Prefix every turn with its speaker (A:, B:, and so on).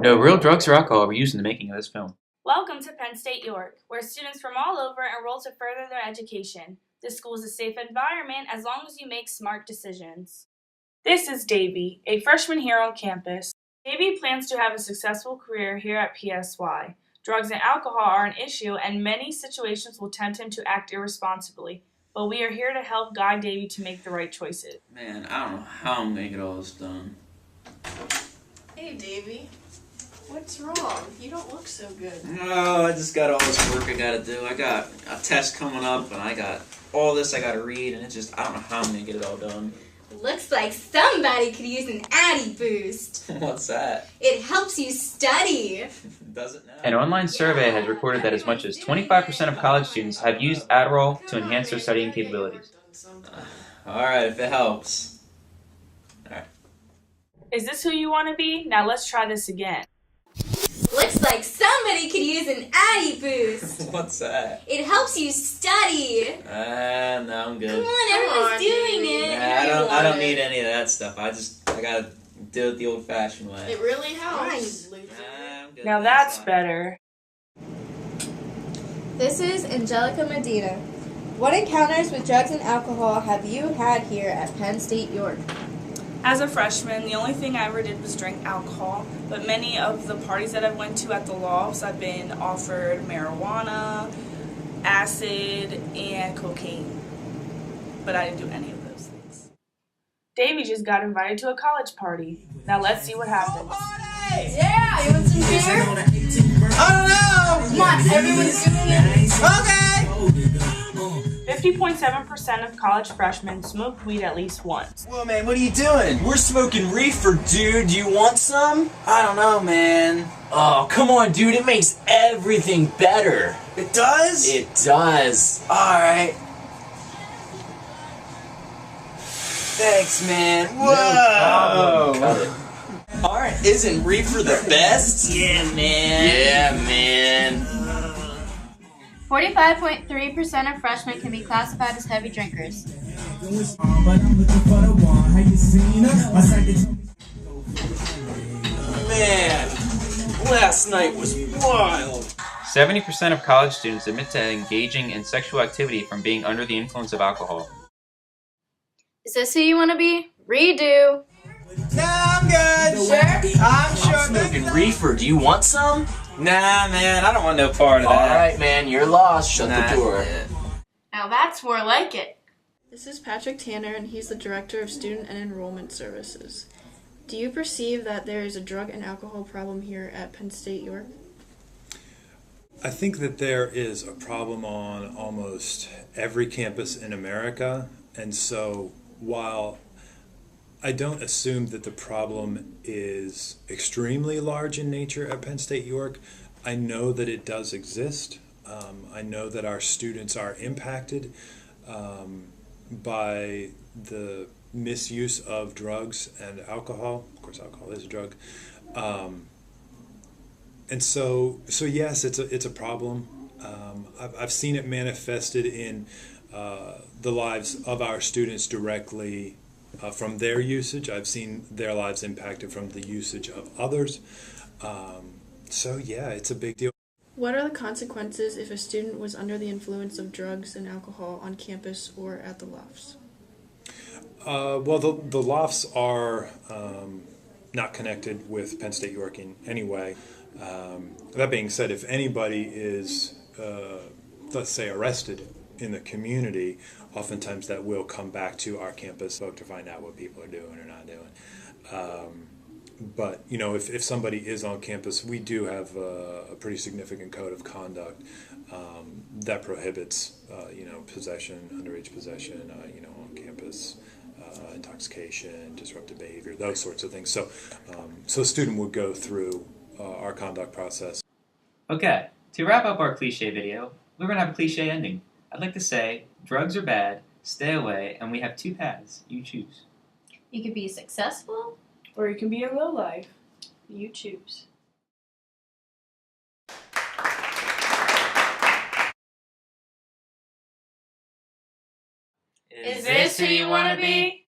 A: No real drugs or alcohol were used in the making of this film.
B: Welcome to Penn State York, where students from all over enroll to further their education. This school is a safe environment as long as you make smart decisions. This is Davy, a freshman here on campus. Davy plans to have a successful career here at PSY. Drugs and alcohol are an issue, and many situations will tempt him to act irresponsibly. But we are here to help guide Davy to make the right choices.
C: Man, I don't know how I'm gonna get all this done.
D: Hey, Davy. What's wrong? You don't look so good.
C: Oh, I just got all this work I gotta do. I got a test coming up, and I got all this I gotta read, and I don't know how I'm gonna get it all done.
E: Looks like somebody could use an Addy boost.
C: What's that?
E: It helps you study.
C: Does it now?
A: An online survey has reported that as much as 25% of college students have used Adderall to enhance their studying capabilities.
C: Alright, if it helps. Alright.
B: Is this who you want to be? Now let's try this again.
E: Looks like somebody could use an Addy boost.
C: What's that?
E: It helps you study.
C: No, I'm good.
E: Come on, everyone's doing it.
C: Nah, I don't need any of that stuff. I gotta do it the old-fashioned way.
D: It really helps.
C: Nah, I'm good.
B: Now that's better.
F: This is Angelica Medina. What encounters with drugs and alcohol have you had here at Penn State York?
B: As a freshman, the only thing I ever did was drink alcohol, but many of the parties that I went to at the lofts, I've been offered marijuana, acid, and cocaine, but I didn't do any of those things. Davey just got invited to a college party. Now let's see what happens.
D: Yeah, you want some beer?
G: I don't know!
D: Come on, everyone's doing it.
G: Okay!
B: 50.7% of college freshmen smoke weed at least once.
G: Whoa, man, what are you doing? We're smoking reefer, dude. You want some? I don't know, man. Oh, come on, dude. It makes everything better. It does? It does. Alright. Thanks, man. Whoa! Cut it. Alright, isn't reefer the best? Yeah, man. Yeah, man.
F: 45.3% of freshmen can be classified as heavy drinkers.
G: Man, last night was wild.
A: 70% of college students admit to engaging in sexual activity from being under the influence of alcohol.
F: Is this who you want to be? Redo.
G: Nah, I'm good. Sure? I'm sure. Smoking reefer. Do you want some?
C: Nah, man, I don't want no part of that.
G: Alright, man, you're lost. Shut the door.
F: Now that's more like it.
D: This is Patrick Tanner, and he's the Director of Student and Enrollment Services. Do you perceive that there is a drug and alcohol problem here at Penn State York?
H: I think that there is a problem on almost every campus in America, and so while I don't assume that the problem is extremely large in nature at Penn State York, I know that it does exist. I know that our students are impacted by the misuse of drugs and alcohol. Of course, alcohol is a drug. And so yes, it's a problem. I've seen it manifested in the lives of our students directly from their usage. I've seen their lives impacted from the usage of others. So yeah, it's a big deal.
D: What are the consequences if a student was under the influence of drugs and alcohol on campus or at the lofts?
H: Well, the lofts are not connected with Penn State York in any way. That being said, if anybody is, let's say, arrested in the community, oftentimes that will come back to our campus to find out what people are doing or not doing. But, you know, if somebody is on campus, we do have a pretty significant code of conduct that prohibits, possession, underage possession, on campus, intoxication, disruptive behavior, those sorts of things. So a student would go through our conduct process.
A: Okay, to wrap up our cliche video, we're going to have a cliche ending. I'd like to say, drugs are bad, stay away, and we have two paths. You choose.
F: You could be successful.
B: Or you can be a lowlife. You choose.
A: Is
B: this who you want to be?